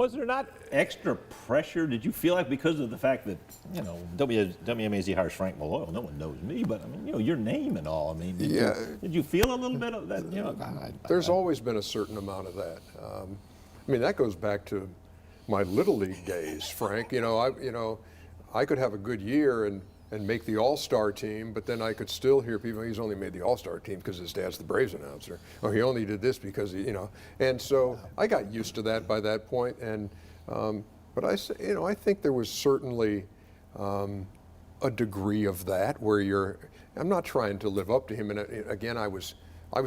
Was there not extra pressure? Did you feel like because of the fact that, WMAZ hires Frank Malloy, no one knows me, but I mean, your name and all. I mean, did you feel a little bit of that? There's always been a certain amount of that. I mean, that goes back to my Little League days, Frank. I could have a good year and make the All-Star team, but then I could still hear people, he's only made the All-Star team because his dad's the Braves announcer, or he only did this because and so I got used to that by that point. And but I think there was certainly a degree of that where I'm not trying to live up to him. And again, I was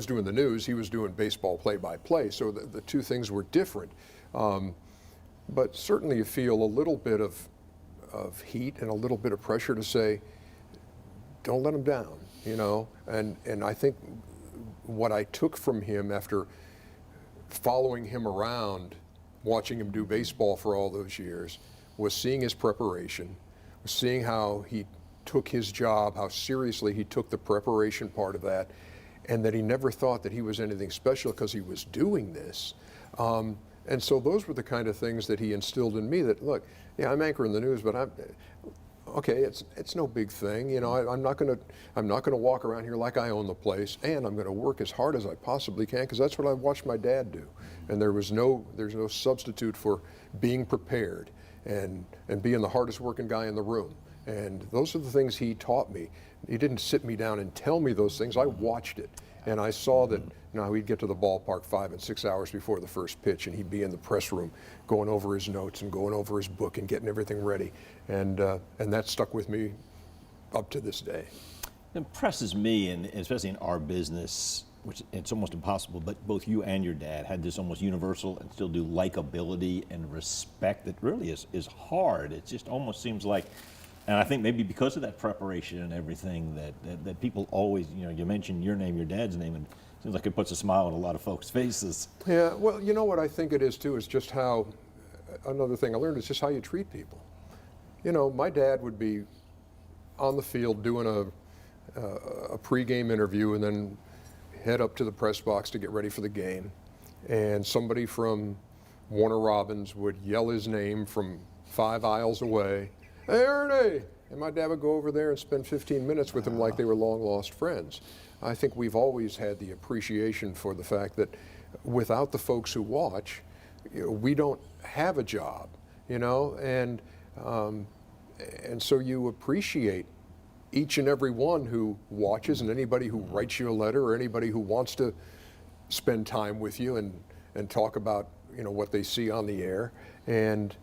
doing the news, he was doing baseball play-by-play, so the two things were different. But certainly you feel a little bit of heat and a little bit of pressure to say, don't let him down, And I think what I took from him after following him around, watching him do baseball for all those years, was seeing his preparation, seeing how he took his job, how seriously he took the preparation part of that, and that he never thought that he was anything special because he was doing this. And so those were the kind of things that he instilled in me that, look, yeah, I'm anchoring the news, but it's no big thing. I'm not going to walk around here like I own the place, and I'm going to work as hard as I possibly can because that's what I watched my dad do. And there's no substitute for being prepared and being the hardest working guy in the room. And those are the things he taught me. He didn't sit me down and tell me those things. I watched it, and I saw that. He'd get to the ballpark 5 and 6 hours before the first pitch, and he'd be in the press room going over his notes and going over his book and getting everything ready. And that stuck with me up to this day. It impresses me, and especially in our business, which it's almost impossible, but both you and your dad had this almost universal and still do likability and respect that really is hard. It just almost seems like, and I think maybe because of that preparation and everything that people always, you mentioned your name, your dad's name, and it seems like it puts a smile on a lot of folks' faces. Yeah, well, you know what I think it is too, is just how, another thing I learned is just how you treat people. My dad would be on the field doing a pregame interview and then head up to the press box to get ready for the game. And somebody from Warner Robins would yell his name from 5 aisles away, "Hey, Ernie!" And my dad would go over there and spend 15 minutes with him like they were long-lost friends. I think we've always had the appreciation for the fact that without the folks who watch, we don't have a job, and so you appreciate each and every one who watches and anybody who writes you a letter or anybody who wants to spend time with you and talk about, what they see on the air. And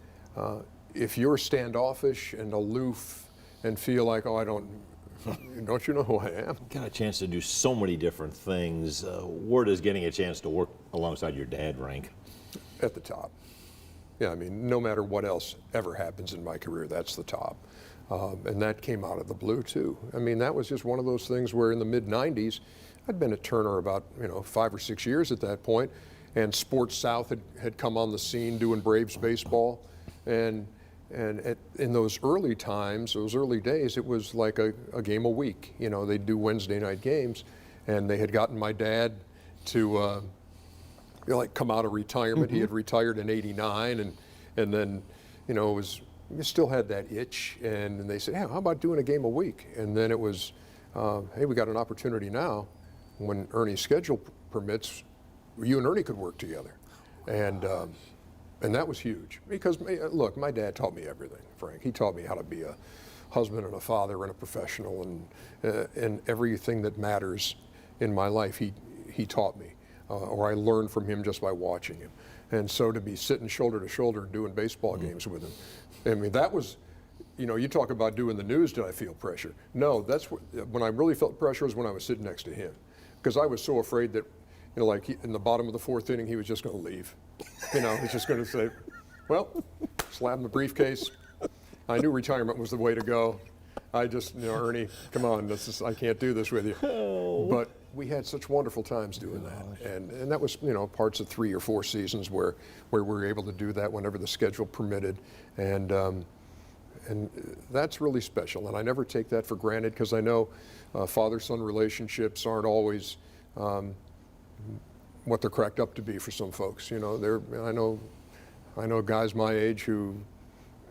if you're standoffish and aloof and feel like, don't you know who I am? Got a chance to do so many different things. Where does getting a chance to work alongside your dad rank? At the top. Yeah, no matter what else ever happens in my career, that's the top. And that came out of the blue too. That was just one of those things where in the mid-90s, I'd been at Turner about 5 or 6 years at that point, and Sports South had come on the scene doing Braves baseball, and in those early times, those early days, it was like a game a week. They'd do Wednesday night games, and they had gotten my dad to come out of retirement. Mm-hmm. He had retired in '89, and then you still had that itch, and they said, "Hey, how about doing a game a week?" And then it was, "Hey, we got an opportunity now. When Ernie's schedule permits, you and Ernie could work together," and that was huge because, look, my dad taught me everything, Frank. He taught me how to be a husband and a father and a professional, and everything that matters in my life, he taught me, or I learned from him just by watching him. And so to be sitting shoulder to shoulder doing baseball games with him, that was, you talk about doing the news, did I feel pressure? No, when I really felt pressure was when I was sitting next to him, because I was so afraid that, in the bottom of the 4th inning, he was just going to leave. He's just going to say, well, slam the briefcase. I knew retirement was the way to go. I just, Ernie, come on, I can't do this with you. Oh. But we had such wonderful times doing that. And that was, parts of 3 or 4 seasons where we were able to do that whenever the schedule permitted. And that's really special. And I never take that for granted because I know father-son relationships aren't always what they're cracked up to be for some folks. I know I know guys my age who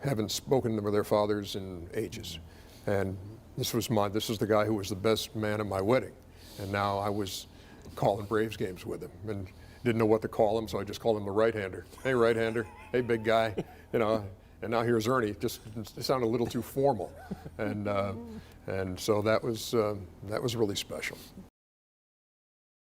haven't spoken to their fathers in ages. And this was the guy who was the best man at my wedding. And now I was calling Braves games with him and didn't know what to call him, so I just called him the right-hander. Hey, right-hander. Hey, big guy. You know, and now here's Ernie. It sounded a little too formal. And so that was really special.